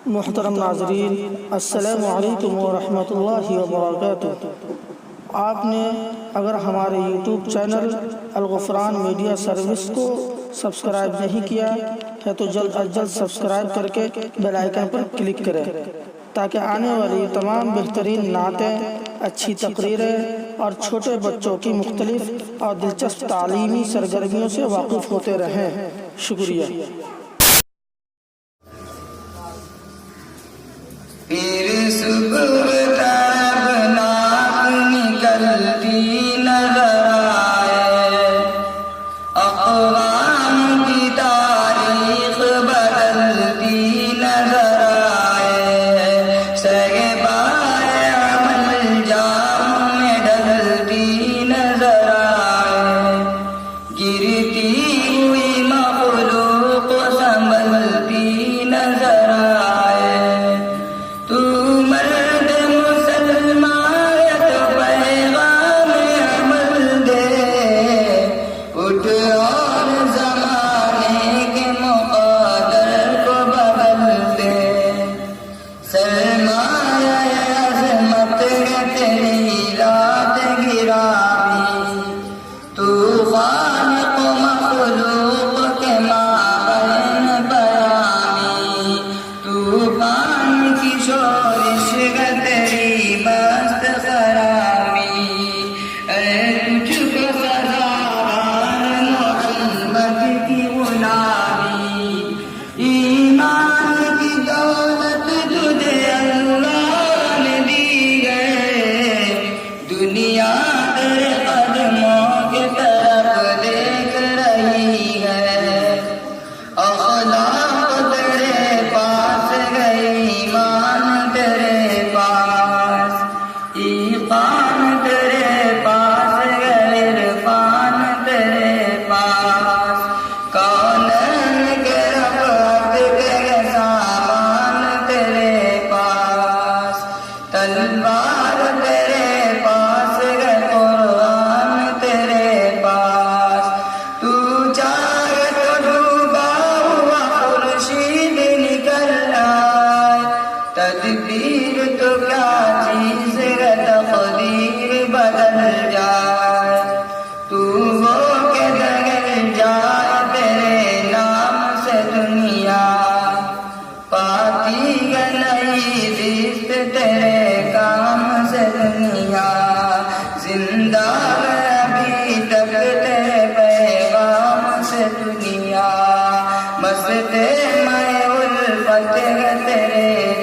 محترم ناظرین، السلام علیکم ورحمۃ اللہ وبرکاتہ۔ آپ نے اگر ہمارے یوٹیوب چینل الغفران میڈیا سروس کو سبسکرائب نہیں کیا ہے تو جلد از جلد سبسکرائب کر کے بیل آئیکن پر کلک کریں تاکہ آنے والی تمام بہترین نعتیں، اچھی تقریریں اور چھوٹے بچوں کی مختلف اور دلچسپ تعلیمی سرگرمیوں سے واقف ہوتے رہیں۔ شکریہ۔ پھر صبح تابناک نکلتی نظر آئے، اقوام کی تاریخ بدلتی نظر آئے، صحبائے عمل جام میں ڈلتی نظر آئے، گرتی ہوئی مخلوق سنبھلتی نظر آئے۔ تو مرد مسلمان تو پیغام عمل دے، اٹھ اور زمانے کے مقدر کو بدل دے، سرمایہ عظمت ہے تیری رات گرامی، تو خالق و مخلوق کے مابین بیانی، طوفان کی شورش ہے تیری مست خرامی، اے تجھ کو سزاوار محمد کی غلامی، ایمان کی دولت تجھے اللہ نے دی ہے، دنیا تیرے قدموں کی طرف دیکھ رہی ہے، اخلاق تیرے پاس گئی، ایمان تیرے پاس، ایقان تیرے پاس گئے، عرفان تیرے پاس، کونین کے رفعت کے سامان تیرے پاس، تلوار تیرے پاس گئے، قرآن تیرے پاس، تو چاہے تو ڈوبا ہوا خورشید نکل آئے، تدبیر تو کیا چیز ہے تقدیر بدل جائے، تو وہ کہ دگل جائے تیرے نام سے دنیا، پاتی ہے نئی زیست تیرے کام سے دنیا، زندہ ہے ابھی تک تیرے پیغام سے دنیا، مستے میں الفت ہے تیرے